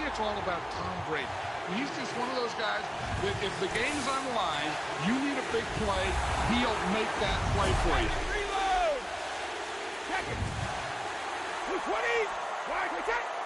it's all about Tom Brady. He's just one of those guys that if the game's on the line, you need a big play, he'll make that play for you. Reload! Check it! 220! Wide, check!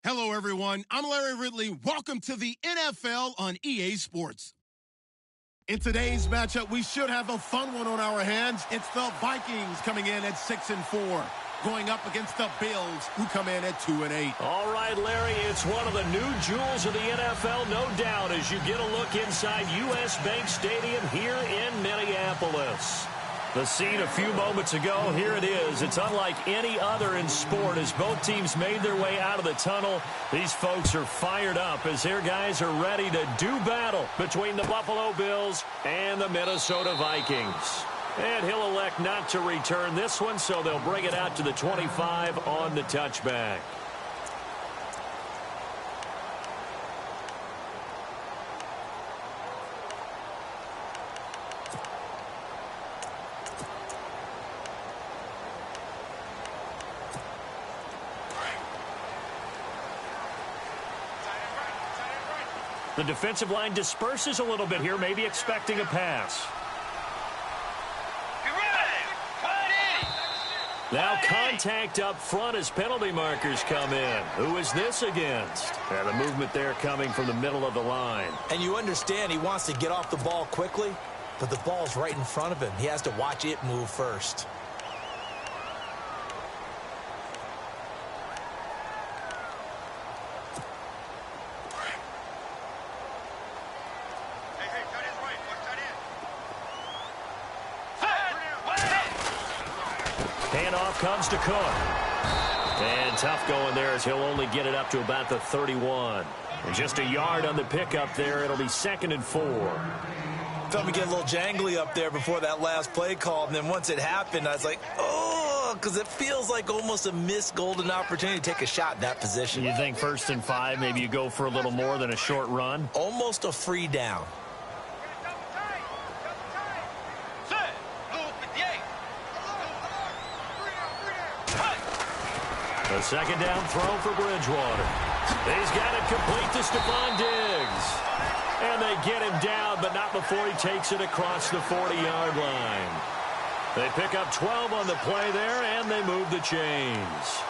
Hello, everyone. I'm Larry Ridley. Welcome to the NFL on EA Sports. In today's matchup, we should have a fun one on our hands. It's the Vikings coming in at 6-4, going up against the Bills, who come in at 2-8. All right, Larry, it's one of the new jewels of the NFL, no doubt, as you get a look inside U.S. Bank Stadium here in Minneapolis. The scene a few moments ago, here it is. It's unlike any other in sport as both teams made their way out of the tunnel. These folks are fired up as their guys are ready to do battle between the Buffalo Bills and the Minnesota Vikings. And he'll elect not to return this one, so they'll bring it out to the 25 on the touchback. The defensive line disperses a little bit here, maybe expecting a pass. Now contact up front as penalty markers come in. Who is this against? And the movement there coming from the middle of the line. And you understand he wants to get off the ball quickly, but the ball's right in front of him. He has to watch it move first. Handoff comes to Cook. And tough going there as he'll only get it up to about the 31. And just a yard on the pickup there. It'll be 2nd and 4. Felt me get a little jangly up there before that last play call. And then once it happened, I was like, oh, because it feels like almost a missed golden opportunity to take a shot in that position. You think 1st and 5, maybe you go for a little more than a short run? Almost a free down. A 2nd down throw for Bridgewater. He's got it complete to Stephon Diggs. And they get him down, but not before he takes it across the 40-yard line. They pick up 12 on the play there, and they move the chains.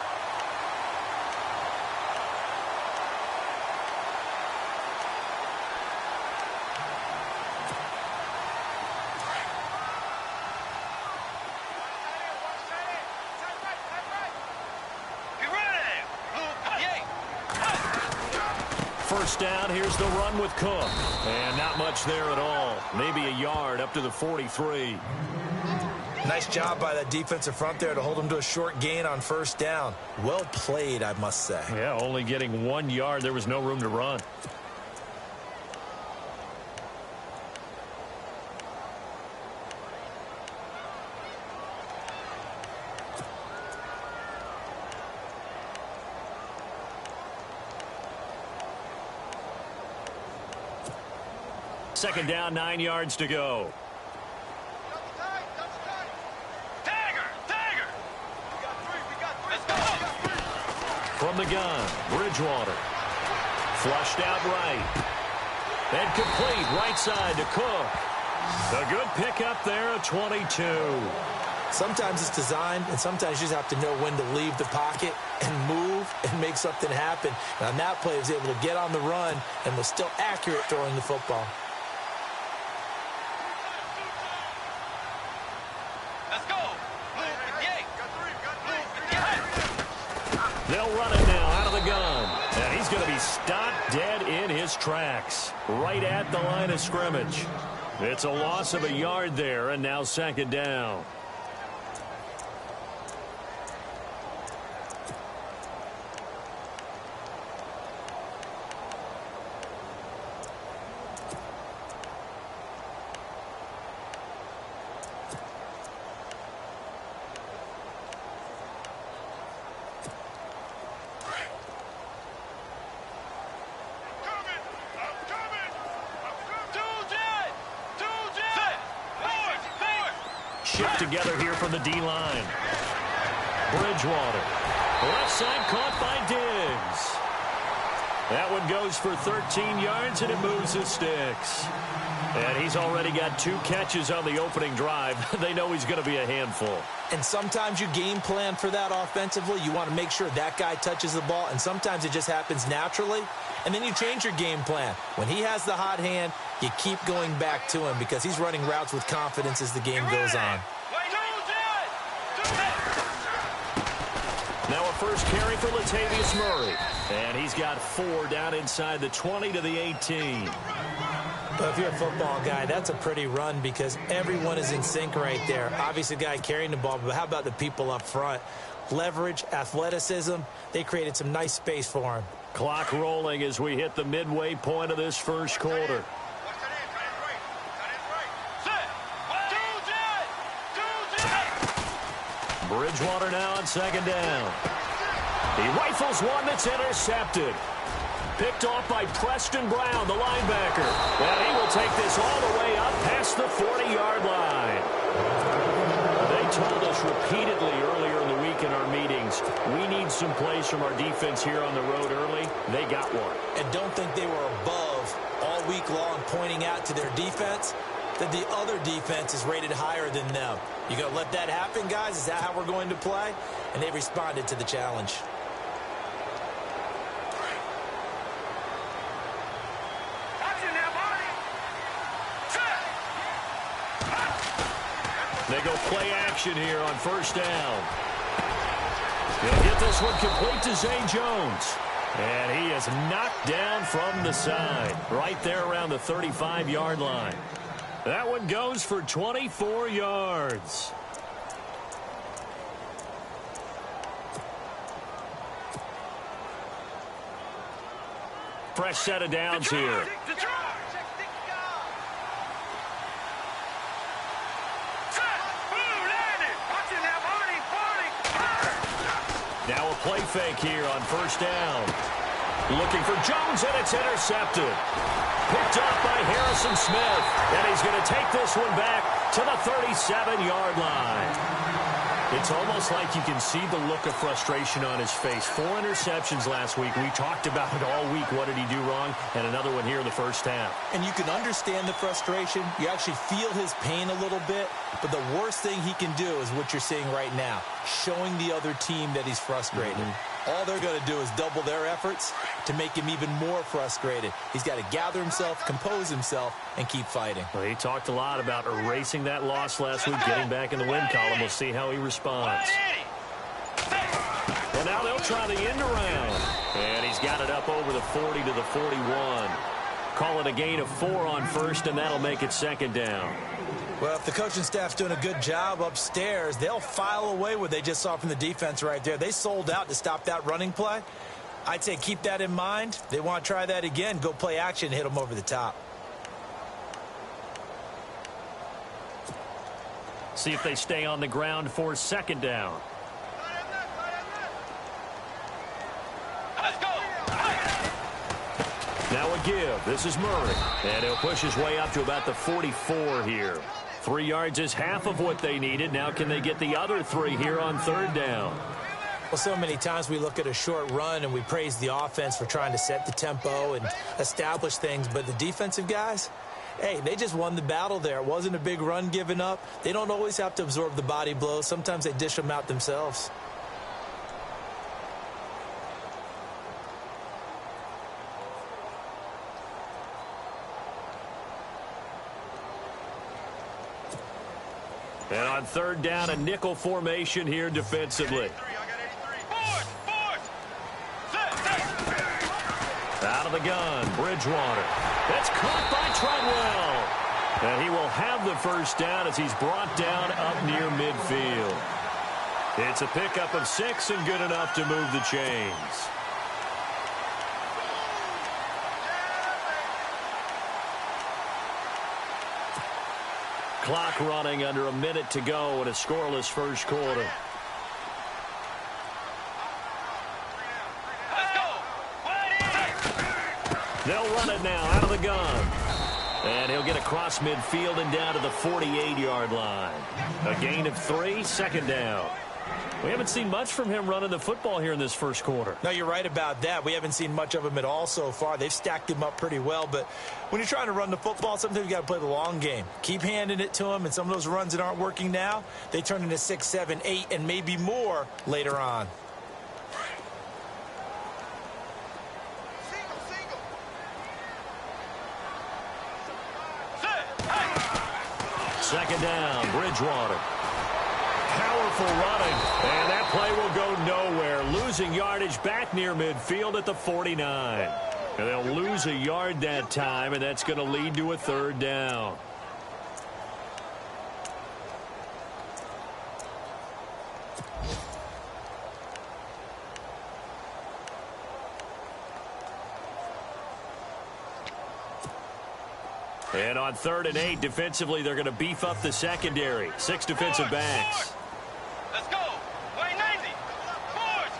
First down, here's the run with Cook. And not much there at all. Maybe a yard up to the 43. Nice job by that defensive front there to hold him to a short gain on 1st down. Well played, I must say. Yeah, only getting 1 yard. There was no room to run. Second down, 9 yards to go. From the gun, Bridgewater. Flushed out right. And complete right side to Cook. A good pickup there at 22. Sometimes it's designed, and sometimes you just have to know when to leave the pocket and move and make something happen. And on that play, he was able to get on the run and was still accurate throwing the football. They'll run it now out of the gun. And he's going to be stopped dead in his tracks. Right at the line of scrimmage. It's a loss of a yard there, and now 2nd down. Shift together here from the D-line. Bridgewater. Left side caught by Diggs. That one goes for 13 yards, and it moves the sticks. And he's already got 2 catches on the opening drive. They know he's going to be a handful. And sometimes you game plan for that offensively. You want to make sure that guy touches the ball, and sometimes it just happens naturally. And then you change your game plan. When he has the hot hand, you keep going back to him because he's running routes with confidence as the game goes on. Now a first carry for Latavius Murray. And he's got 4 down inside the 20 to the 18. But if you're a football guy, that's a pretty run because everyone is in sync right there. Obviously, the guy carrying the ball, but how about the people up front? Leverage, athleticism, they created some nice space for him. Clock rolling as we hit the midway point of this first quarter. Bridgewater now on second down. He rifles one that's intercepted. Picked off by Preston Brown, the linebacker. And he will take this all the way up past the 40-yard line. They told us repeatedly earlier in the week in our meetings, we need some plays from our defense here on the road early. They got one. And don't think they were above all week long pointing out to their defense that the other defense is rated higher than them. You going to let that happen, guys? Is that how we're going to play? And they responded to the challenge. They go play action here on first down. He'll get this one complete to Zay Jones. And he is knocked down from the side. Right there around the 35-yard line. That one goes for 24 yards. Fresh set of downs here. Now a play fake here on first down. Looking for Jones, and it's intercepted. Picked off by Harrison Smith. And he's going to take this one back to the 37-yard line. It's almost like you can see the look of frustration on his face. 4 interceptions last week. We talked about it all week. What did he do wrong? And another one here in the first half. And you can understand the frustration. You actually feel his pain a little bit. But the worst thing he can do is what you're seeing right now, showing the other team that he's frustrated. All they're going to do is double their efforts to make him even more frustrated. He's got to gather himself, compose himself, and keep fighting. Well, he talked a lot about erasing that loss last week, getting back in the win column. We'll see how he responds. Well, now they'll try the end around. And he's got it up over the 40 to the 41. Call it a gain of 4 on first, and that'll make it second down. Well, if the coaching staff's doing a good job upstairs, they'll file away what they just saw from the defense right there. They sold out to stop that running play. I'd say keep that in mind. They want to try that again. Go play action, hit them over the top. See if they stay on the ground for second down. Now a give. This is Murray. And he'll push his way up to about the 44 here. 3 yards is half of what they needed. Now can they get the other 3 here on third down? Well, so many times we look at a short run and we praise the offense for trying to set the tempo and establish things. But the defensive guys, hey, they just won the battle there. It wasn't a big run given up. They don't always have to absorb the body blows. Sometimes they dish them out themselves. And on third down, a nickel formation here defensively. Out of the gun, Bridgewater. That's caught by Treadwell. And he will have the first down as he's brought down up near midfield. It's a pickup of 6 and good enough to move the chains. Clock running under a minute to go in a scoreless first quarter. They'll run it now out of the gun. And he'll get across midfield and down to the 48-yard line. A gain of 3, second down. We haven't seen much from him running the football here in this first quarter. No, you're right about that. We haven't seen much of him at all so far. They've stacked him up pretty well, but when you're trying to run the football, sometimes you got to play the long game. Keep handing it to him, and some of those runs that aren't working now, they turn into 6, 7, 8, and maybe more later on. Second down, Bridgewater. Powerful running, and that play will go nowhere. Losing yardage back near midfield at the 49. And they'll lose a yard that time, and that's going to lead to a third down. And on 3rd and 8, defensively, they're going to beef up the secondary. 6 defensive backs. Let's go. Play 90. Force.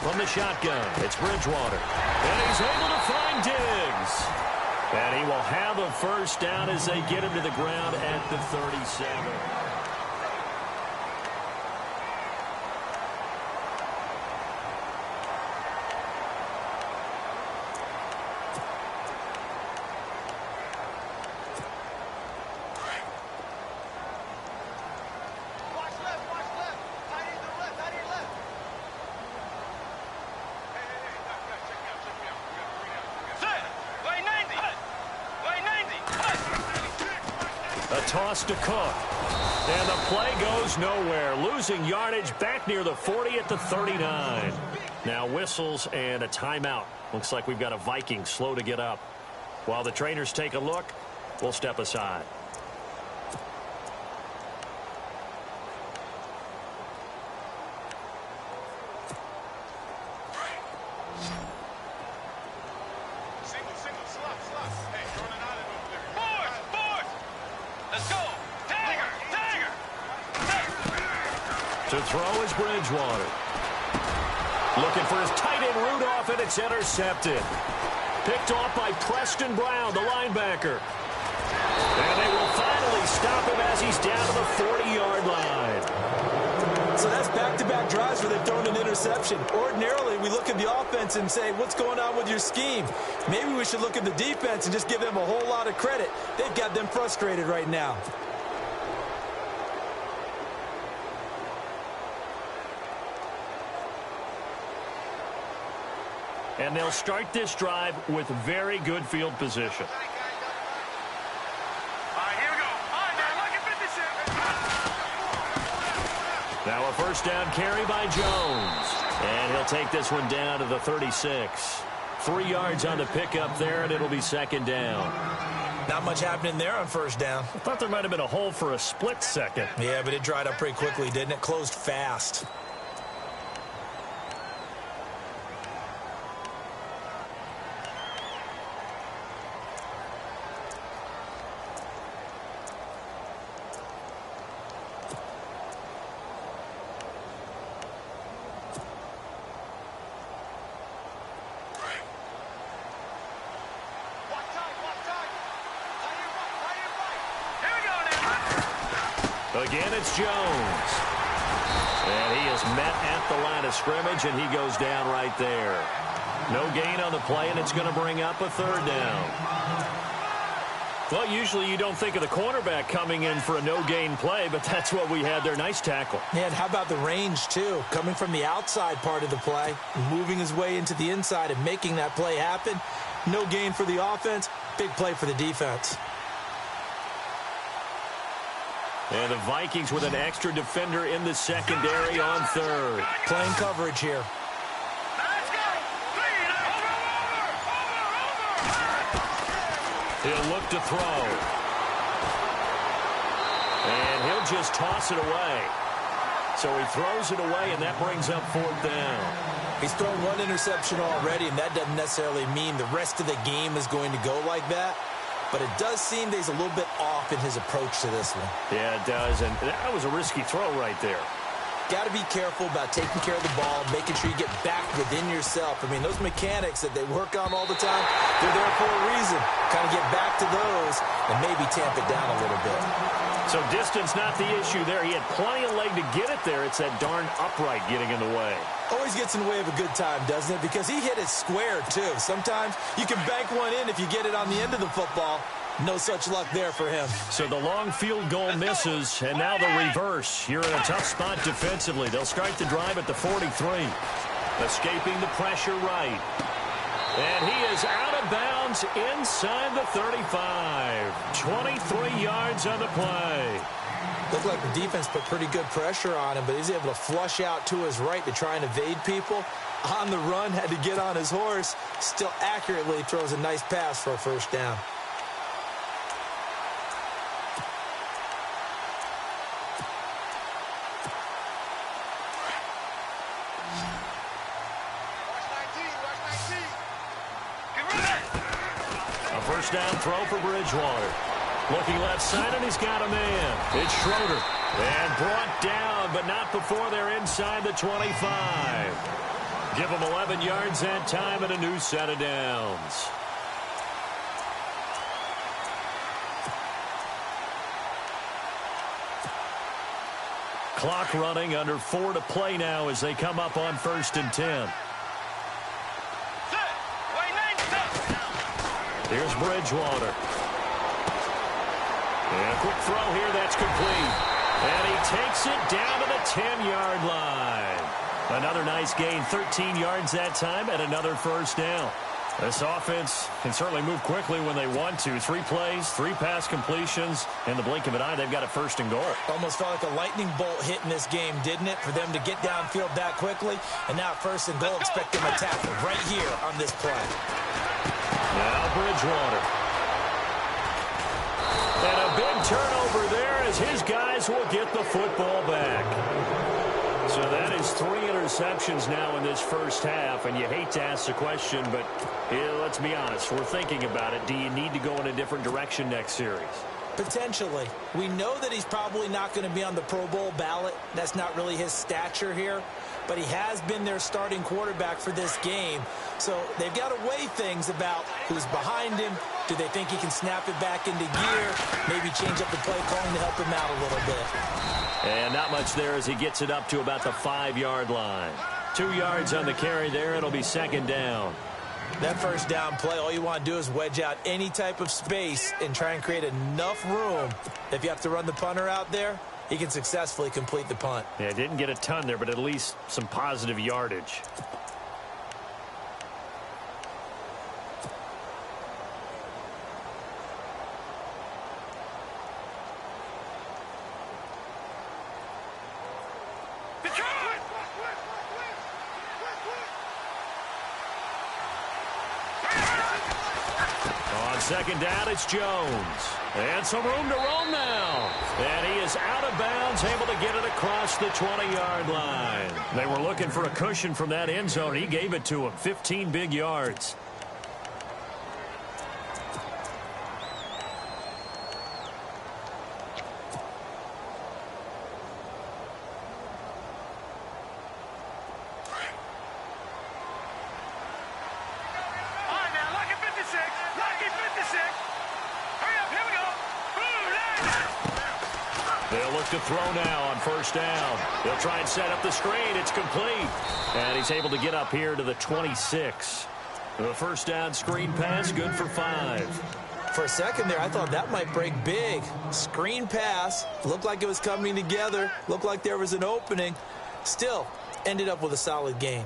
From the shotgun, it's Bridgewater. And he's able to find Diggs. And he will have a first down as they get him to the ground at the 37. Toss to Cook. And the play goes nowhere. Losing yardage back near the 40 at the 39. Now whistles and a timeout. Looks like we've got a Viking slow to get up. While the trainers take a look, we'll step aside. To throw is Bridgewater. Looking for his tight end Rudolph, and it's intercepted. Picked off by Preston Brown, the linebacker. And they will finally stop him as he's down to the 40-yard line. So that's back-to-back drives where they've thrown an interception. Ordinarily, we look at the offense and say, what's going on with your scheme? Maybe we should look at the defense and just give them a whole lot of credit. They've got them frustrated right now. And they'll start this drive with very good field position. Now a first down carry by Jones. And he'll take this one down to the 36. 3 yards on the pickup there, and it'll be second down. Not much happening there on first down. I thought there might have been a hole for a split second. Yeah, but it dried up pretty quickly, didn't it? Closed fast. Again, it's Jones. And he is met at the line of scrimmage, and he goes down right there. No gain on the play, and it's going to bring up a third down. Well, usually you don't think of the cornerback coming in for a no-gain play, but that's what we had there. Nice tackle. Yeah, and how about the range, too? Coming from the outside part of the play, moving his way into the inside and making that play happen. No gain for the offense, big play for the defense. And the Vikings with an extra defender in the secondary on third. Playing coverage here. He'll look to throw. And he'll just toss it away. So he throws it away, and that brings up fourth down. He's thrown one interception already, and that doesn't necessarily mean the rest of the game is going to go like that. But it does seem that he's a little bit off in his approach to this one. Yeah, it does. And that was a risky throw right there. got to be careful about taking care of the ball, making sure you get back within yourself. I mean, those mechanics that they work on all the time, they're there for a reason. Kind of get back to those and maybe tamp it down a little bit. So distance not the issue there. He had plenty of leg to get it there. It's that darn upright getting in the way. Always gets in the way of a good time, doesn't it? Because he hit it square, too. Sometimes you can bank one in if you get it on the end of the football. No such luck there for him. So the long field goal misses, and now the reverse. You're in a tough spot defensively. They'll start the drive at the 43. Escaping the pressure right. And he is out of bounds inside the 35. 23 yards on the play. Looked like the defense put pretty good pressure on him, but he's able to flush out to his right to try and evade people. On the run, had to get on his horse. Still accurately throws a nice pass for a first down. First down throw for Bridgewater. Looking left side, and he's got a man. It's Schroeder. And brought down, but not before they're inside the 25. Give them 11 yards that time and a new set of downs. Clock running, under 4 to play now as they come up on 1st and 10. Here's Bridgewater. And a quick throw here, that's complete. And he takes it down to the 10-yard line. Another nice gain, 13 yards that time, and another first down. This offense can certainly move quickly when they want to. 3 plays, 3 pass completions. In the blink of an eye, they've got a 1st and goal. Almost felt like a lightning bolt hit in this game, didn't it? For them to get downfield that quickly. And now 1st and goal, expect them to tackle right here on this play. Now Bridgewater. And a big turnover there as his guys will get the football back. So that is 3 interceptions now in this first half, and you hate to ask the question, but let's be honest, we're thinking about it. Do you need to go in a different direction next series? Potentially. We know that he's probably not going to be on the Pro Bowl ballot. That's not really his stature here. But he has been their starting quarterback for this game. So they've got to weigh things about who's behind him. Do they think he can snap it back into gear? Maybe change up the play calling to help him out a little bit. And not much there as he gets it up to about the 5-yard line. 2 yards on the carry there. It'll be 2nd down. That first down play, all you want to do is wedge out any type of space and try and create enough room. If you have to run the punter out there, he can successfully complete the punt. Yeah, didn't get a ton there, but at least some positive yardage. On 2nd down, it's Jones. And some room to roam now. And he is out of bounds, able to get it across the 20-yard line. They were looking for a cushion from that end zone. He gave it to him. 15 big yards. They'll look to throw now on 1st down. They'll try and set up the screen. It's complete. And he's able to get up here to the 26. The 1st down screen pass, good for 5. For a second there, I thought that might break big. Screen pass. Looked like it was coming together. Looked like there was an opening. Still, ended up with a solid gain.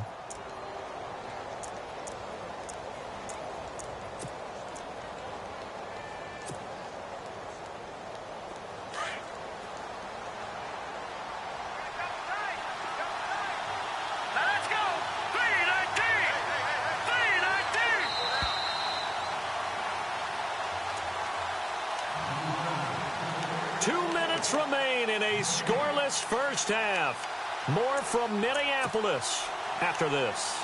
Remain in a scoreless first half. More from Minneapolis after this.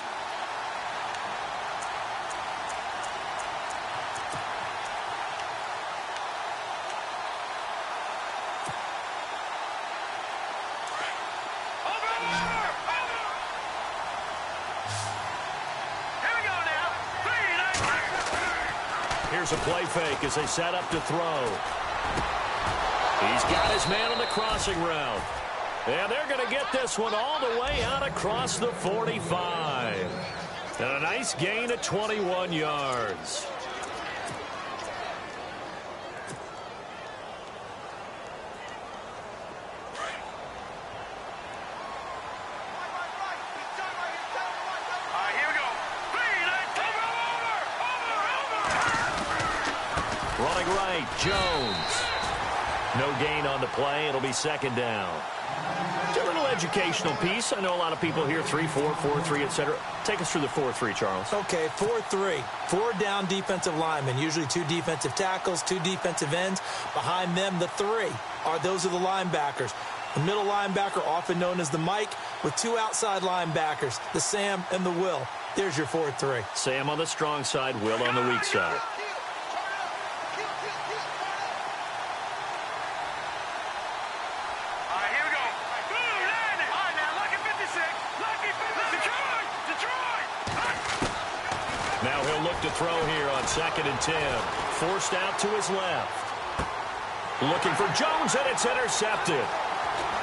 Over here's a play fake as they set up to throw. He's got his man on the crossing route. And they're going to get this one all the way out across the 45. And a nice gain of 21 yards. Running right, Jones. No gain on the play. It'll be second down. It's a little educational piece. I know a lot of people here, 3-4, 4-3, etc. Take us through the 4-3, Charles. Okay, 4-3. 4 down defensive linemen, usually 2 defensive tackles, 2 defensive ends. Behind them, the 3 those are the linebackers. The middle linebacker, often known as the Mike, with 2 outside linebackers, the Sam and the Will. There's your 4-3. Sam on the strong side, Will on the weak side. Now he'll look to throw here on 2nd and 10. Forced out to his left. Looking for Jones, and it's intercepted.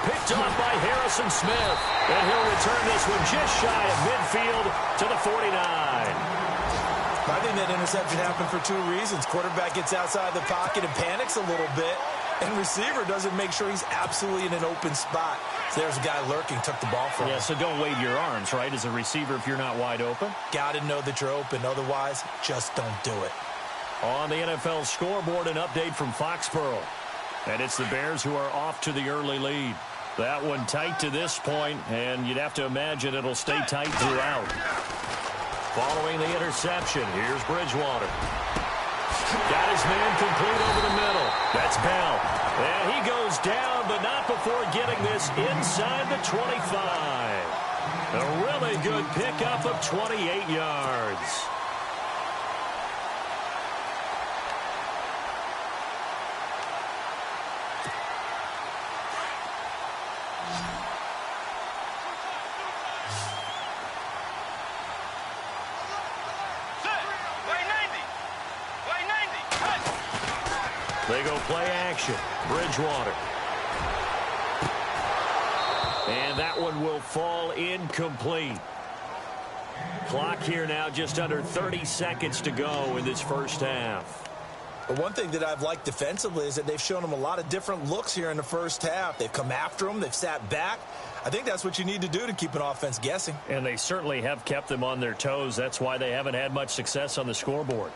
Picked off by Harrison Smith. And he'll return this one just shy of midfield to the 49. I think that interception happened for 2 reasons. Quarterback gets outside the pocket and panics a little bit. And receiver doesn't make sure he's absolutely in an open spot. So there's a guy lurking, took the ball from him. Yeah, so don't wave your arms, right, as a receiver if you're not wide open. Got to know that you're open. Otherwise, just don't do it. On the NFL scoreboard, an update from Foxborough. And it's the Bears who are off to the early lead. That one tight to this point, and you'd have to imagine it'll stay tight throughout. Following the interception, here's Bridgewater. Got his man complete over the middle. That's Bell. And he goes down, but not before getting this inside the 25. A really good pickup of 28 yards. They go play action. Bridgewater. And that one will fall incomplete. Clock here now just under 30 seconds to go in this first half. But one thing that I've liked defensively is that they've shown them a lot of different looks here in the first half. They've come after them. They've sat back. I think that's what you need to do to keep an offense guessing. And they certainly have kept them on their toes. That's why they haven't had much success on the scoreboard.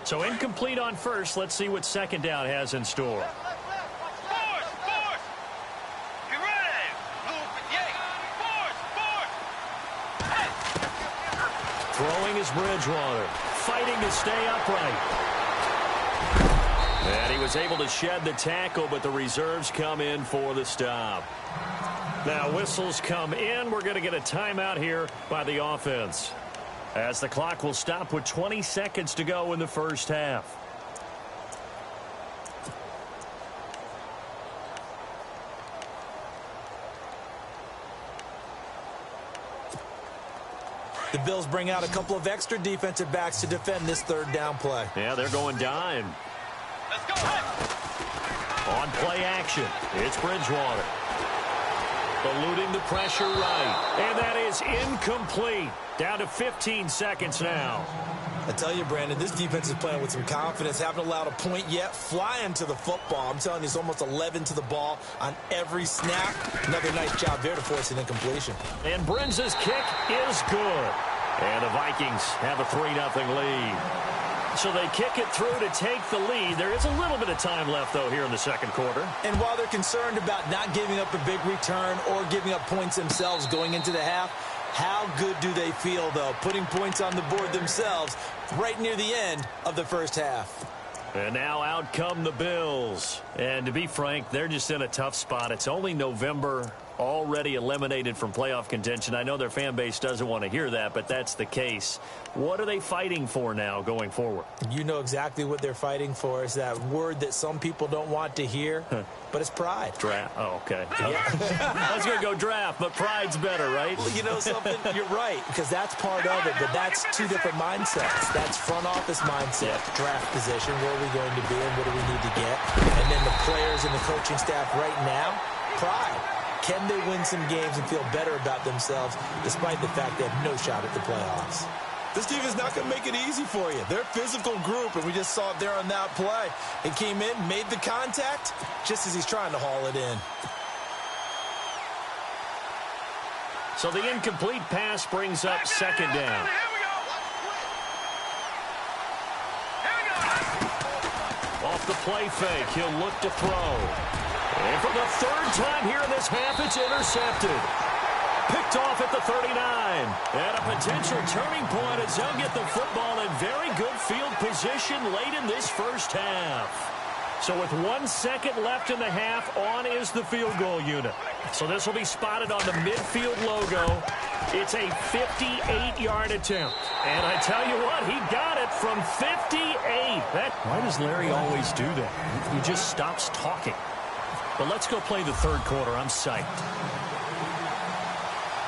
So incomplete on first. Let's see what second down has in store. Throwing is Bridgewater. Fighting to stay upright. And he was able to shed the tackle, but the reserves come in for the stop. Now whistles come in. We're going to get a timeout here by the offense, as the clock will stop with 20 seconds to go in the first half. The Bills bring out a couple of extra defensive backs to defend this third down play. Yeah, they're going dime. Let's go. On play action, it's Bridgewater. Eluding the pressure right. And that is incomplete. Down to 15 seconds now. I tell you, Brandon, this defense is playing with some confidence. Haven't allowed a point yet. Flying to the football. I'm telling you, it's almost 11 to the ball on every snap. Another nice job there to force an incompletion. And Brinz's kick is good. And the Vikings have a 3-0 lead. So they kick it through to take the lead. There is a little bit of time left, though, here in the second quarter. And while they're concerned about not giving up a big return or giving up points themselves going into the half, how good do they feel, though, putting points on the board themselves right near the end of the first half? And now out come the Bills. And to be frank, they're just in a tough spot. It's only November, already eliminated from playoff contention. I know their fan base doesn't want to hear that, but that's the case. What are they fighting for now going forward? You know exactly what they're fighting for. Is that word that some people don't want to hear, but it's pride. Draft. Oh, okay. I was going to go draft, but pride's better, right? Well, you know something? You're right, because that's part of it, but that's two different mindsets. That's front office mindset, draft position, where are we going to be and what do we need to get? And then the players and the coaching staff right now, pride. Can they win some games and feel better about themselves despite the fact they have no shot at the playoffs? This team is not going to make it easy for you. They're a physical group, and we just saw it there on that play. It came in, made the contact, just as he's trying to haul it in. So the incomplete pass brings up second down. Off the play fake, he'll look to throw. And for the third time here in this half, it's intercepted. Picked off at the 39. And a potential turning point as they'll get the football in very good field position late in this first half. So with 1 second left in the half, on is the field goal unit. So this will be spotted on the midfield logo. It's a 58-yard attempt. And I tell you what, he got it from 58. Why does Larry always do that? He just stops talking. But let's go play the third quarter. I'm psyched.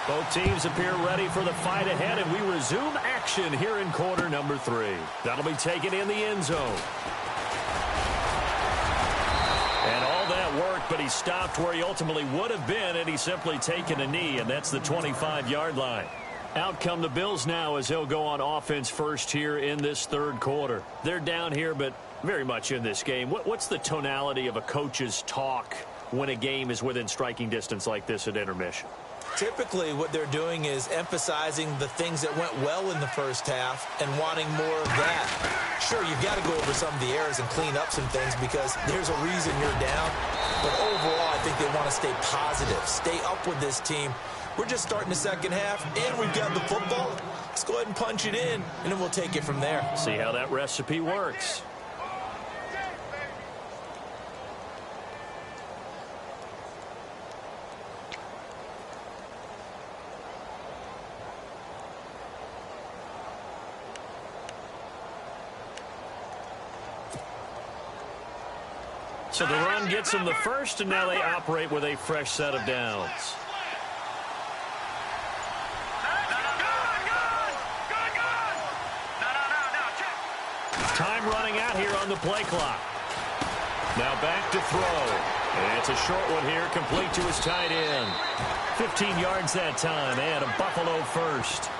Both teams appear ready for the fight ahead, and we resume action here in quarter number 3. That'll be taken in the end zone. And all that worked, but he stopped where he ultimately would have been, and he's simply taken a knee, and that's the 25-yard line. Out come the Bills now as they'll go on offense first here in this third quarter. They're down here, but very much in this game. What's the tonality of a coach's talk when a game is within striking distance like this at intermission? Typically, what they're doing is emphasizing the things that went well in the first half and wanting more of that. Sure, you've got to go over some of the errors and clean up some things because there's a reason you're down. But overall, I think they want to stay positive, stay up with this team. We're just starting the second half, and we've got the football. Let's go ahead and punch it in, and then we'll take it from there. See how that recipe works. So the run gets them the first, and now they operate with a fresh set of downs. Time running out here on the play clock. Now back to throw. And it's a short one here, complete to his tight end. 15 yards that time, and a Buffalo first.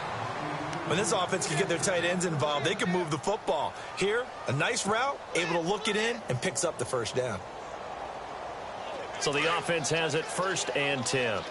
When this offense can get their tight ends involved, they can move the football. Here, a nice route, able to look it in, and picks up the first down. So the offense has it 1st and 10.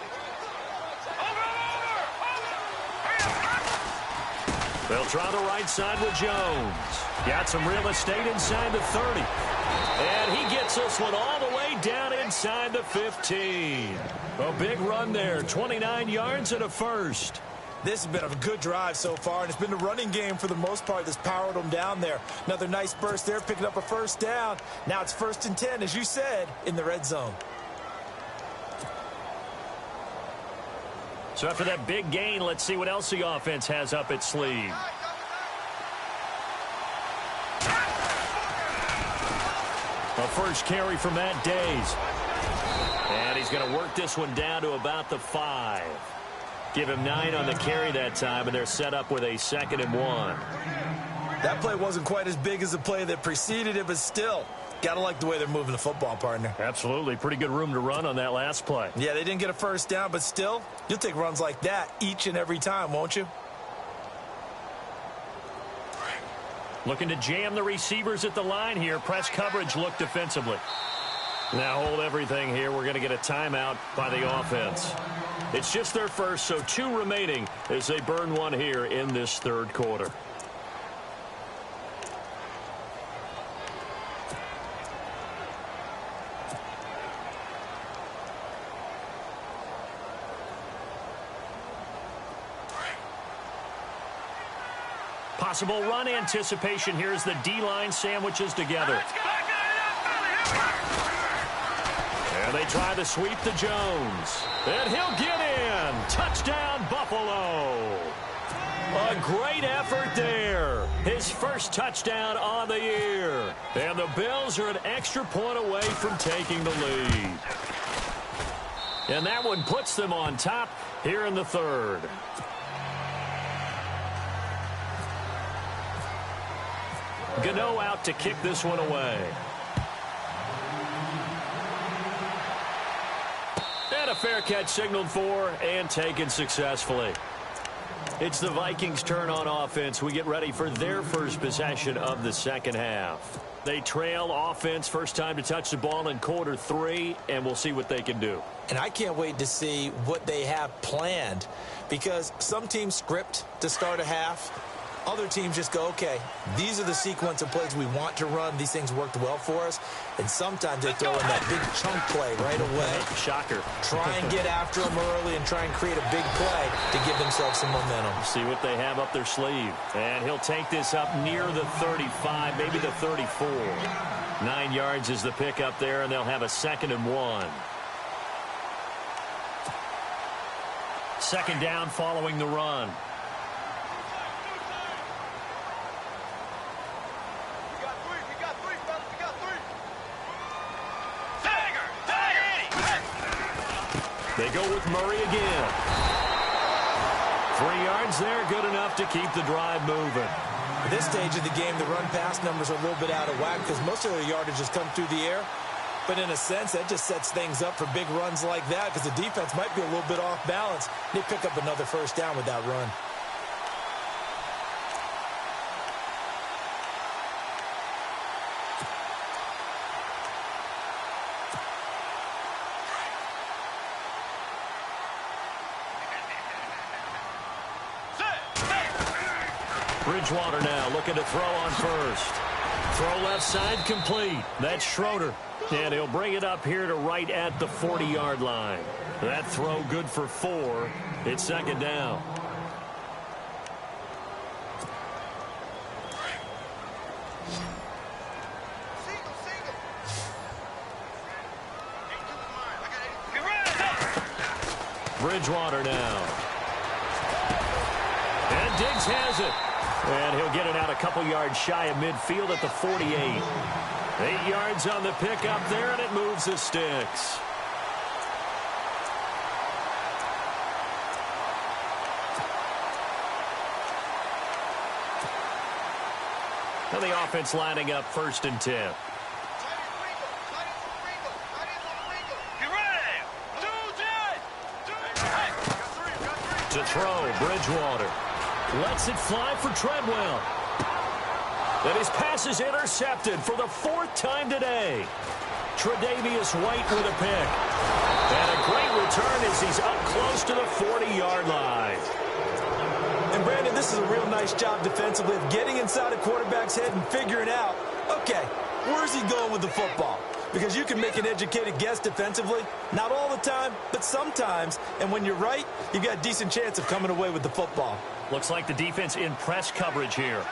They'll try the right side with Jones. Got some real estate inside the 30. And he gets this one all the way down inside the 15. A big run there, 29 yards and a first. This has been a good drive so far, and it's been the running game for the most part that's powered them down there. Another nice burst there, picking up a first down. Now it's 1st and 10, as you said, in the red zone. So after that big gain, let's see what else the offense has up its sleeve. A first carry for Matt Days. And he's going to work this one down to about the 5. Give him 9 on the carry that time, and they're set up with a 2nd and 1. That play wasn't quite as big as the play that preceded it, but still, got to like the way they're moving the football, partner. Absolutely. Pretty good room to run on that last play. Yeah, they didn't get a first down, but still, you'll take runs like that each and every time, won't you? Looking to jam the receivers at the line here. Press coverage look defensively. Now hold everything here. We're going to get a timeout by the offense. It's just their first, so 2 remaining as they burn one here in this third quarter. Possible run anticipation here as the D-line sandwiches together. And they try to sweep to Jones. And he'll get in. Touchdown, Buffalo. A great effort there. His first touchdown on the year. And the Bills are an extra point away from taking the lead. And that one puts them on top here in the third. Gano out to kick this one away. And a fair catch signaled for and taken successfully. It's the Vikings' turn on offense. We get ready for their first possession of the second half. They trail offense first time to touch the ball in quarter 3, and we'll see what they can do. And I can't wait to see what they have planned, because some teams script to start a half. Other teams just go, okay, these are the sequence of plays we want to run. These things worked well for us. And sometimes they throw in that big chunk play right away. Shocker. Try and get after them early and try and create a big play to give themselves some momentum. See what they have up their sleeve. And he'll take this up near the 35, maybe the 34. 9 yards is the pick up there, and they'll have a 2nd and 1. Second down following the run. They go with Murray again. 3 yards there, good enough to keep the drive moving. At this stage of the game, the run-pass numbers are a little bit out of whack because most of their yardage has come through the air. But in a sense, that just sets things up for big runs like that because the defense might be a little bit off balance. They pick up another first down with that run. Bridgewater now looking to throw on first. Throw left side complete. That's Schroeder. And he'll bring it up here to right at the 40-yard line. That throw good for 4. It's second down. Bridgewater now. And Diggs has it. And he'll get it out a couple yards shy of midfield at the 48. 8 yards on the pickup there, and it moves the sticks. And the offense lining up 1st and 10. To throw, Bridgewater. Lets it fly for Treadwell. And his pass is intercepted for the 4th time today. Tre'Davious White with a pick. And a great return as he's up close to the 40-yard line. And, Brandon, this is a real nice job defensively of getting inside a quarterback's head and figuring out, okay, where's he going with the football? Because you can make an educated guess defensively. Not all the time, but sometimes. And when you're right, you've got a decent chance of coming away with the football. Looks like the defense in press coverage here.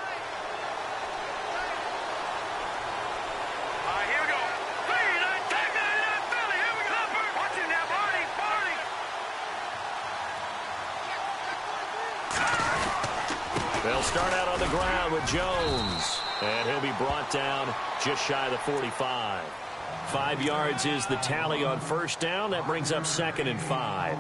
They'll start out on the ground with Jones. And he'll be brought down just shy of the 45. 5 yards is the tally on first down. That brings up 2nd and 5.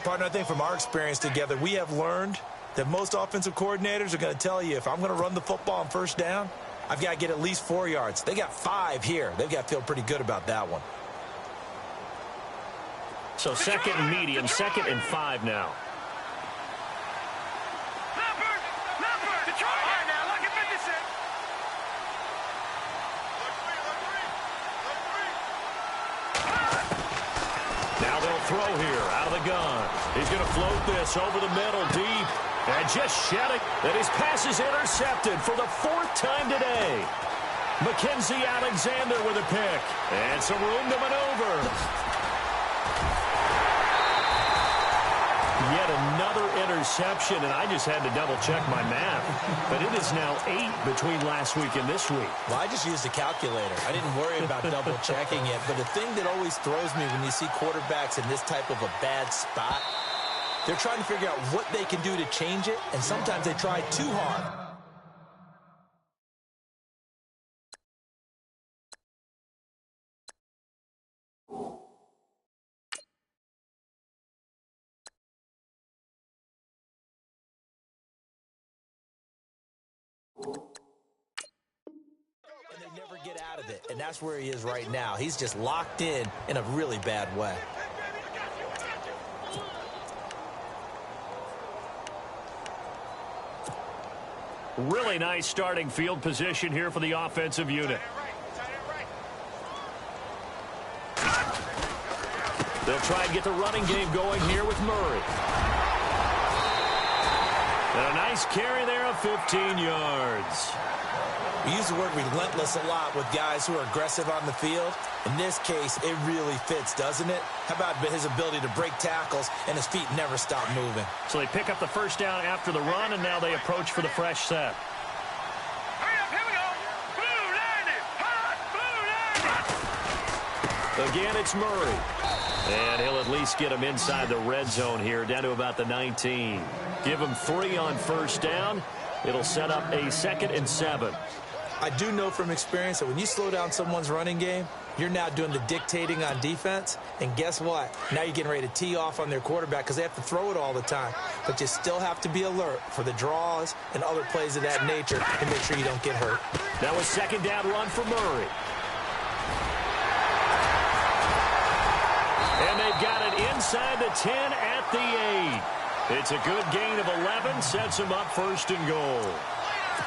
Partner, I think from our experience together, we have learned that most offensive coordinators are going to tell you, if I'm going to run the football on first down, I've got to get at least 4 yards. They got 5 here. They've got to feel pretty good about that one. So 2nd and medium, 2nd and 5 now. Now they'll throw here out of the gun. He's going to float this over the middle deep. And just shedding. And his pass is intercepted for the 4th time today. Mackenzie Alexander with a pick. And some room to maneuver. Yet another interception. interception, and I just had to double-check my math. But it is now 8 between last week and this week. Well, I just used a calculator. I didn't worry about double-checking it. But the thing that always throws me when you see quarterbacks in this type of a bad spot, they're trying to figure out what they can do to change it, and sometimes they try too hard. And they never get out of it, and that's where he is right now. He's just locked in a really bad way. Really nice starting field position here for the offensive unit. They'll try and get the running game going here with Murray. And a nice carry there of 15 yards. We use the word relentless a lot with guys who are aggressive on the field. In this case, it really fits, doesn't it? How about his ability to break tackles and his feet never stop moving? So they pick up the first down after the run, and now they approach for the fresh set. Hurry up, here we go. Blue line it. Hot, blue line it. Again, it's Murray. And he'll at least get him inside the red zone here, down to about the 19. Give him 3 on first down. It'll set up a 2nd and 7. I do know from experience that when you slow down someone's running game, you're now doing the dictating on defense. And guess what? Now you're getting ready to tee off on their quarterback because they have to throw it all the time. But you still have to be alert for the draws and other plays of that nature to make sure you don't get hurt. That was 2nd down run for Murray. And they've got it inside the 10 at the 8. It's a good gain of 11, sets them up 1st and goal.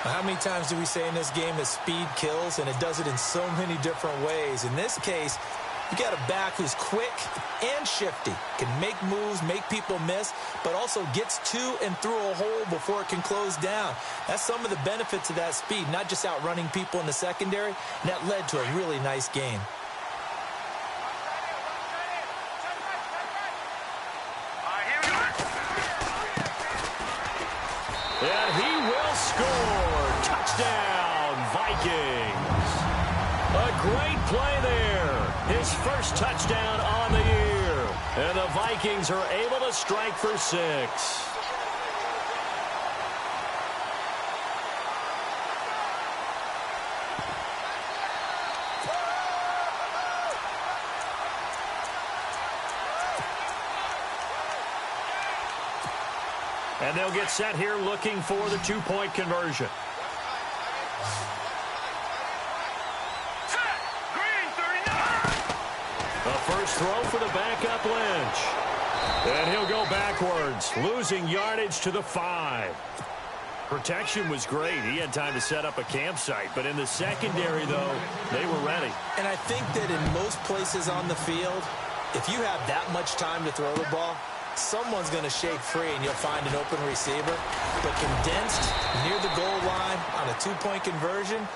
How many times do we say in this game that speed kills, and it does it in so many different ways? In this case, you got a back who's quick and shifty, can make moves, make people miss, but also gets to and through a hole before it can close down. That's some of the benefits of that speed, not just outrunning people in the secondary, and that led to a really nice game. And he will score. Touchdown, Vikings. A great play there. His first touchdown on the year. And the Vikings are able to strike for 6. And they'll get set here looking for the 2-point conversion. Set. Green 39. A first throw for the backup Lynch. And he'll go backwards, losing yardage to the 5. Protection was great. He had time to set up a campsite. But in the secondary, though, they were ready. And I think that in most places on the field, if you have that much time to throw the ball, someone's going to shake free and you'll find an open receiver. But condensed near the goal line on a 2-point conversion,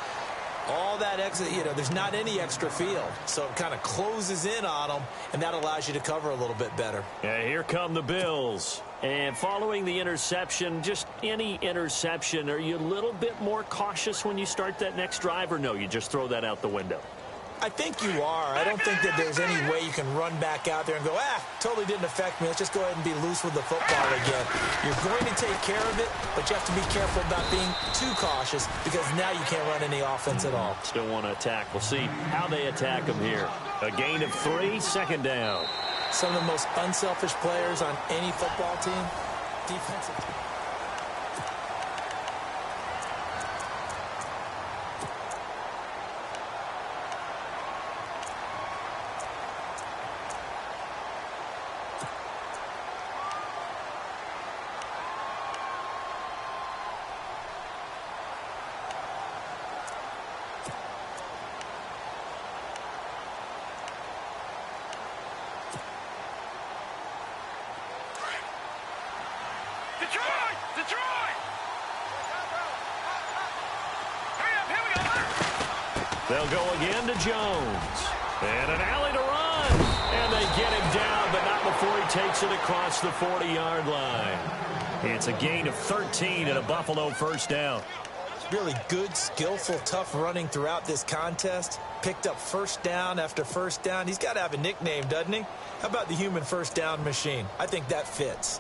all that extra, there's not any extra field. So it kind of closes in on them, and that allows you to cover a little bit better. Yeah, here come the Bills. And following the interception, just any interception, are you a little bit more cautious when you start that next drive, or no, you just throw that out the window? I think you are. I don't think that there's any way you can run back out there and go, totally didn't affect me. Let's just go ahead and be loose with the football again. You're going to take care of it, but you have to be careful about being too cautious because now you can't run any offense at all. Still want to attack. We'll see how they attack them here. A gain of 3, 2nd down. Some of the most unselfish players on any football team, defensive team. Detroit! Hurry up, here we go. They'll go again to Jones. And an alley to run. And they get him down, but not before he takes it across the 40-yard line. It's a gain of 13 and a Buffalo first down. Really good, skillful, tough running throughout this contest. Picked up first down after first down. He's got to have a nickname, doesn't he? How about the human first down machine? I think that fits.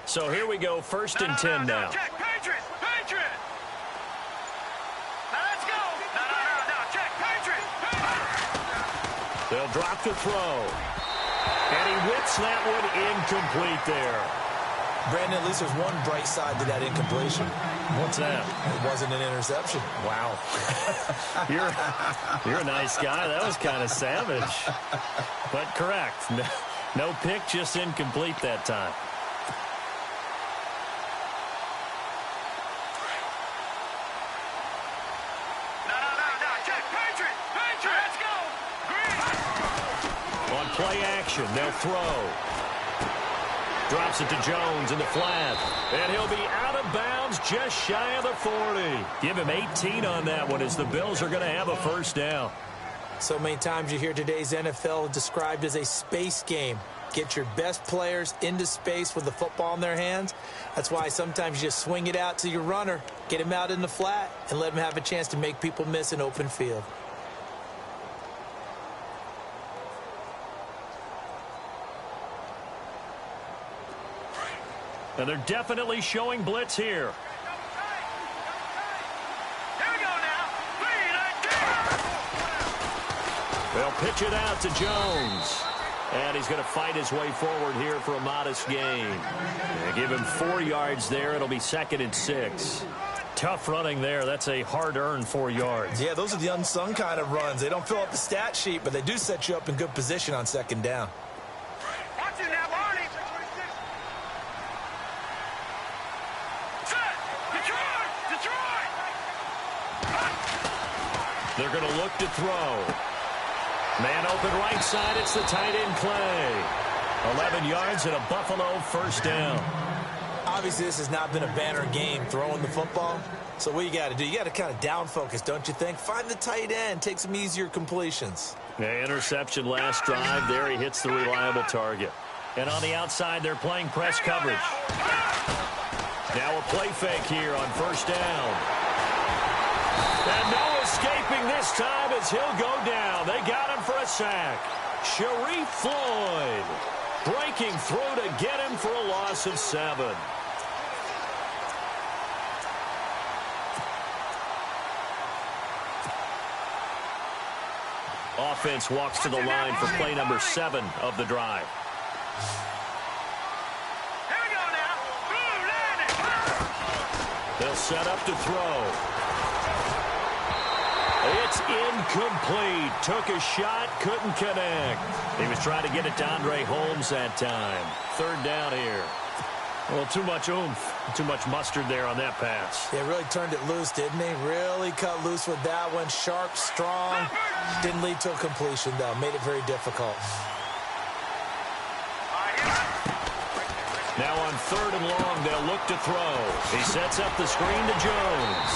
So here we go, first and 10 now. Check, Patriots! Patriots! Now let's go! No, check, Patriots! They'll drop the throw. And he whips that one incomplete there. Brandon, at least there's one bright side to that incompletion. What's that? It wasn't an interception. Wow. You're a nice guy. That was kind of savage. But correct. No pick, just incomplete that time. Play action. They'll throw. Drops it to Jones in the flat. And he'll be out of bounds just shy of the 40. Give him 18 on that one as the Bills are going to have a first down. So many times you hear today's NFL described as a space game. Get your best players into space with the football in their hands. That's why sometimes you just swing it out to your runner, get him out in the flat, and let him have a chance to make people miss an open field. And they're definitely showing blitz here. Here we go now. They'll pitch it out to Jones. And he's going to fight his way forward here for a modest gain. They give him 4 yards there. It'll be 2nd and 6. Tough running there. That's a hard-earned 4 yards. Yeah, those are the unsung kind of runs. They don't fill up the stat sheet, but they do set you up in good position on 2nd down. Watch it now, Barney. Detroit! They're going to look to throw. Man open right side. It's the tight end Clay. 11 yards and a Buffalo first down. Obviously, this has not been a banner game throwing the football. So what you got to do, you got to kind of down focus, don't you think? Find the tight end. Take some easier completions. Yeah, interception last drive. There he hits the reliable target. And on the outside, they're playing press coverage. Now a play fake here on first down. And no escaping this time as he'll go down. They got him for a sack. Sharif Floyd breaking through to get him for a loss of 7. Offense walks to the line for play number 7 of the drive. Here we go now. They'll set up to throw. It's incomplete. Took a shot, couldn't connect. He was trying to get it to Andre Holmes that time. 3rd down here. Well, too much oomph, too much mustard there on that pass. Yeah, really turned it loose, didn't he? Really cut loose with that one. Sharp, strong. Didn't lead to a completion, though. Made it very difficult. Now on 3rd and long, they'll look to throw. He sets up the screen to Jones.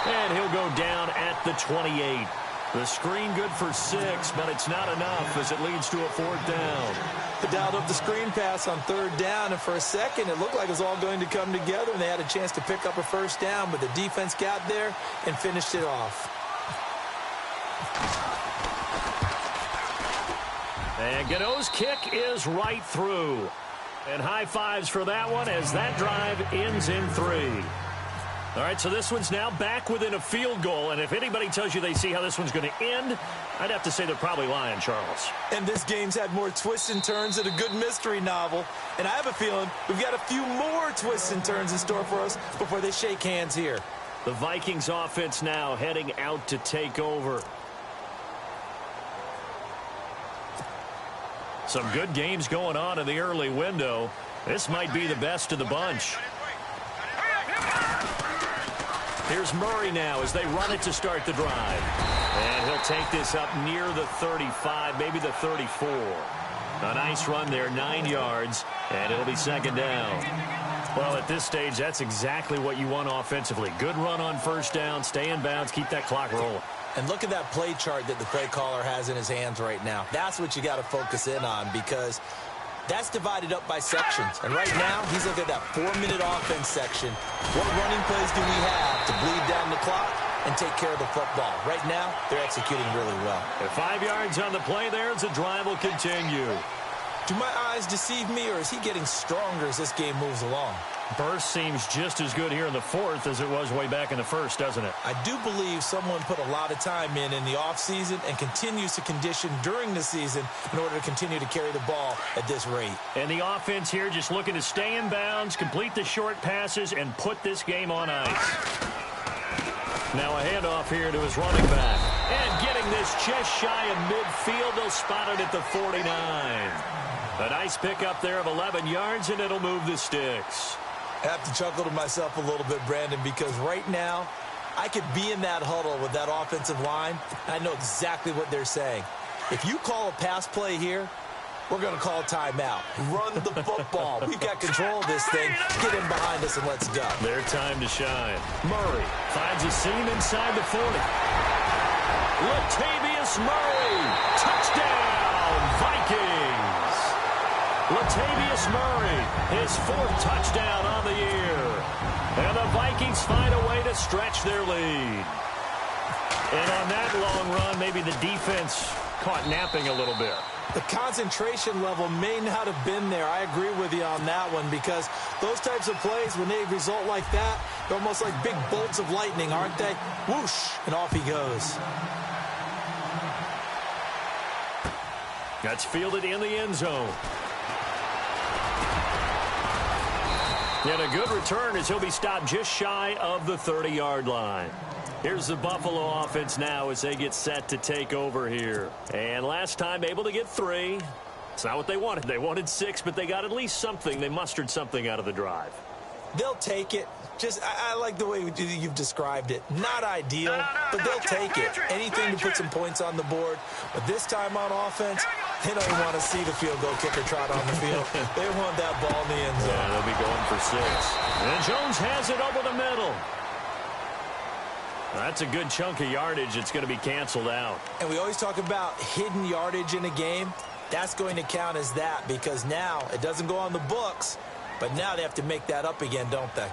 And he'll go down at the 28. The screen good for 6, but it's not enough as it leads to a 4th down. They dialed up the screen pass on 3rd down, and for a second, it looked like it was all going to come together, and they had a chance to pick up a first down, but the defense got there and finished it off. And Gano's kick is right through. And high fives for that one as that drive ends in 3. All right, so this one's now back within a field goal. And if anybody tells you they see how this one's going to end, I'd have to say they're probably lying, Charles. And this game's had more twists and turns than a good mystery novel. And I have a feeling we've got a few more twists and turns in store for us before they shake hands here. The Vikings offense now heading out to take over. Some good games going on in the early window. This might be the best of the bunch. Here's Murray now as they run it to start the drive. And he'll take this up near the 35, maybe the 34. A nice run there, 9 yards, and it'll be second down. Well, at this stage, that's exactly what you want offensively. Good run on first down, stay in bounds, keep that clock rolling. And look at that play chart that the play caller has in his hands right now. That's what you got to focus in on because that's divided up by sections. And right now, he's looking at that 4-minute offense section. What running plays do we have to bleed down the clock and take care of the football? Right now, they're executing really well. At 5 yards on the play there as the drive will continue. Do my eyes deceive me, or is he getting stronger as this game moves along? Burst seems just as good here in the fourth as it was way back in the first, doesn't it? I do believe someone put a lot of time in the offseason and continues to condition during the season in order to continue to carry the ball at this rate. And the offense here just looking to stay in bounds, complete the short passes, and put this game on ice. Now a handoff here to his running back. And getting this just shy of midfield, they'll spot it at the 49. A nice pickup there of 11 yards, and it'll move the sticks. I have to chuckle to myself a little bit, Brandon, because right now I could be in that huddle with that offensive line, and I know exactly what they're saying. If you call a pass play here, we're going to call timeout. Run the football. We've got control of this thing. Get in behind us and let's go. Their time to shine. Murray finds a seam inside the 40. Latavius Murray. Touchdown, Vikings. Latavius Murray, his 4th touchdown on the year. And the Vikings find a way to stretch their lead. And on that long run, maybe the defense caught napping a little bit. The concentration level may not have been there. I agree with you on that one because those types of plays, when they result like that, they're almost like big bolts of lightning, aren't they? Whoosh, and off he goes. That's fielded in the end zone. And a good return as he'll be stopped just shy of the 30-yard line. Here's the Buffalo offense now as they get set to take over here. And last time able to get 3. It's not what they wanted. They wanted 6, but they got at least something. They mustered something out of the drive. They'll take it. I like the way you've described it. Not ideal, but they'll take it. Anything to put some points on the board. But this time on offense, they don't want to see the field goal kicker trot on the field. They want that ball in the end zone. Yeah, they'll be going for 6. And Jones has it over the middle. That's a good chunk of yardage. It's going to be canceled out. And we always talk about hidden yardage in a game. That's going to count as that because now it doesn't go on the books, but now they have to make that up again, don't they?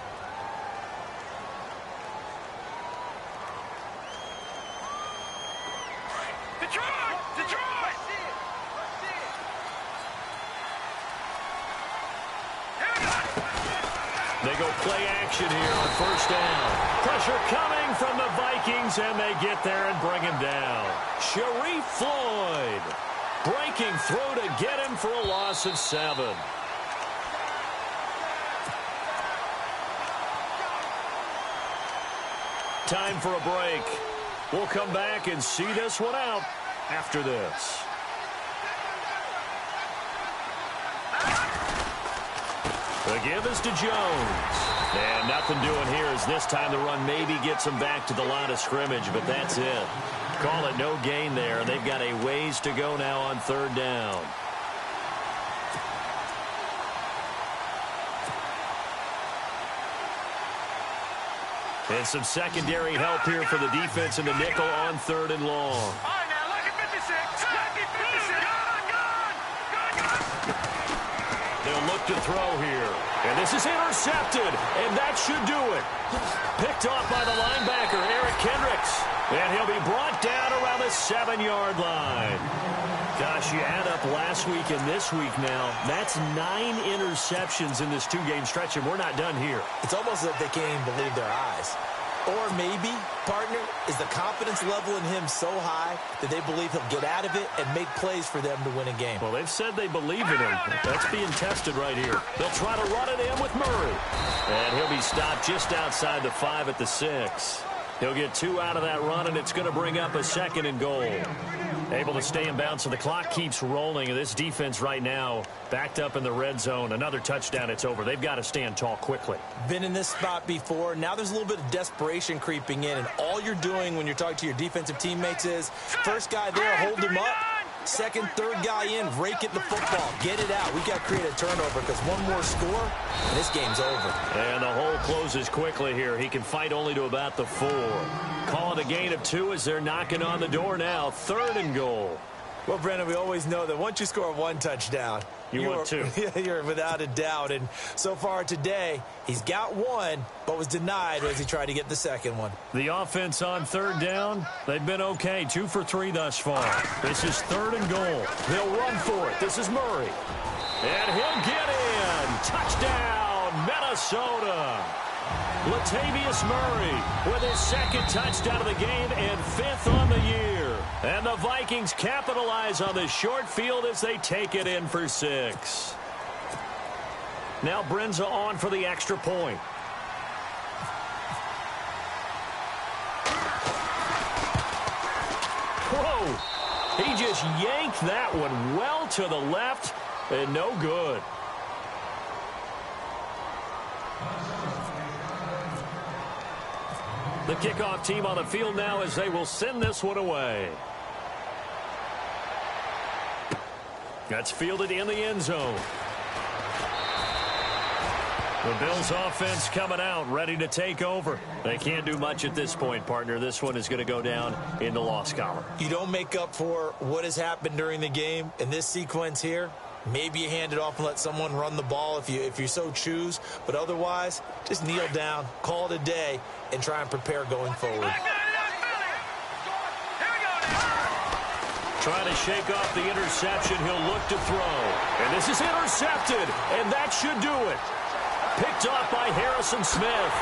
Detroit! They go play action here on first down. Pressure coming from the Vikings, and they get there and bring him down. Sharif Floyd breaking through to get him for a loss of 7. Time for a break. We'll come back and see this one out after this. The give is to Jones. And nothing doing here as this time the run maybe gets them back to the line of scrimmage, but that's it. Call it no gain there. They've got a ways to go now on third down. And some secondary help here for the defense in the nickel on 3rd and long. All right, now look at 56. Look at 56. They'll look to throw here. And this is intercepted, and that should do it. Picked off by the linebacker, Eric Kendricks. And he'll be brought down around the 7-yard line. Gosh, you add up last week and this week now. That's 9 interceptions in this 2-game stretch, and we're not done here. It's almost as if they can't even believe their eyes. Or maybe, partner, is the confidence level in him so high that they believe he'll get out of it and make plays for them to win a game. Well, they've said they believe in him. That's being tested right here. They'll try to run it in with Murray. And he'll be stopped just outside the 5 at the 6. He'll get 2 out of that run, and it's going to bring up a 2nd and goal. Able to stay in bounds, so the clock keeps rolling. This defense right now backed up in the red zone. Another touchdown, it's over. They've got to stand tall quickly. Been in this spot before. Now there's a little bit of desperation creeping in, and all you're doing when you're talking to your defensive teammates is, first guy there, hold him up, Second, third guy in, rake at the football. Get it out. We got to create a turnover because one more score, and this game's over. And the hole closes quickly here. He can fight only to about the 4. Call it a gain of 2 as they're knocking on the door now. 3rd and goal. Well, Brendan, we always know that once you score 1 touchdown, you want 2. You're without a doubt. And so far today, he's got 1, but was denied as he tried to get the second one. The offense on 3rd down, they've been okay. 2 for 3 thus far. This is 3rd and goal. They'll run for it. This is Murray. And he'll get in. Touchdown, Minnesota. Latavius Murray with his 2nd touchdown of the game and 5th on the year. And the Vikings capitalize on the short field as they take it in for 6. Now Brenza on for the extra point. Whoa! He just yanked that one well to the left and no good. The kickoff team on the field now as they will send this one away. That's fielded in the end zone. The Bills offense coming out, ready to take over. They can't do much at this point, partner. This one is going to go down in the loss column. You don't make up for what has happened during the game in this sequence here. Maybe you hand it off and let someone run the ball if you so choose. But otherwise, just kneel down, call it a day, and try and prepare going forward. Trying to shake off the interception. He'll look to throw. And this is intercepted. And that should do it. Picked off by Harrison Smith.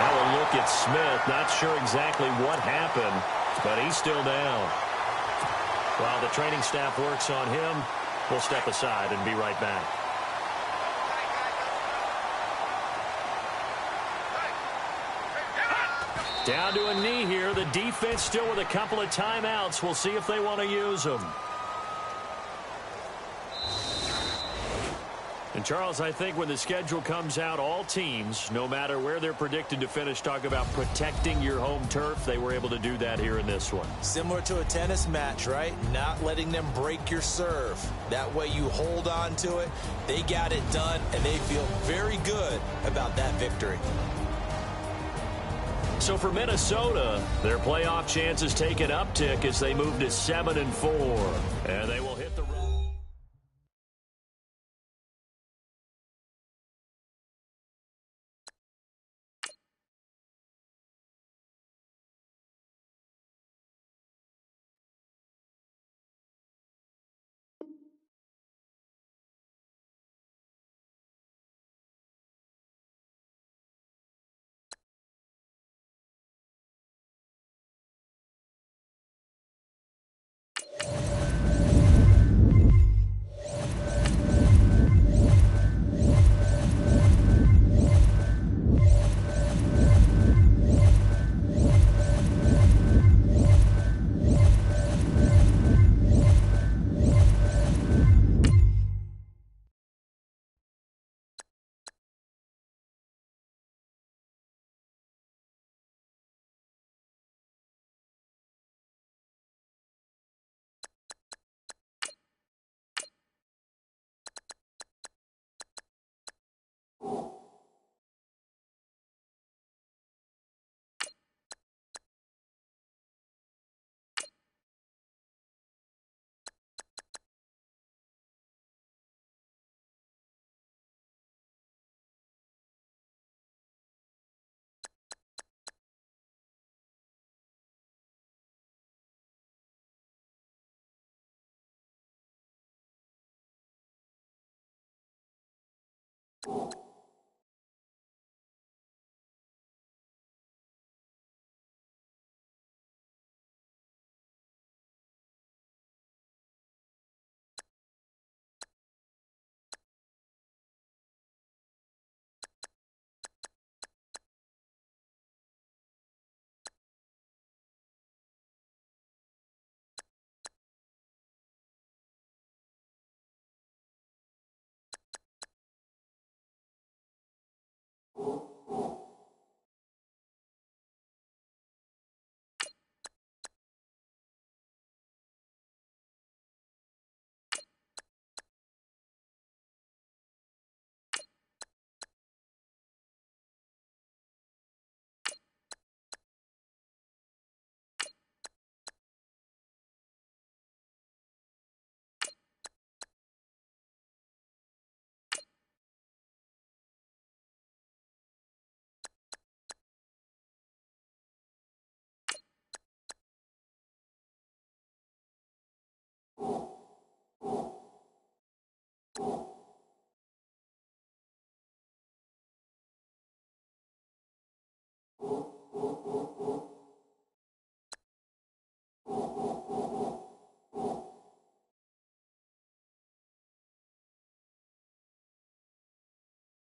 Now a look at Smith. Not sure exactly what happened, but he's still down. While the training staff works on him, we'll step aside and be right back. Down to a knee here. The defense still with a couple of timeouts. We'll see if they want to use them. And, Charles, I think when the schedule comes out, all teams, no matter where they're predicted to finish, talk about protecting your home turf. They were able to do that here in this one. Similar to a tennis match, right? Not letting them break your serve. That way you hold on to it. They got it done, and they feel very good about that victory. So for Minnesota, their playoff chances take an uptick as they move to 7-4. And they will hit the road. You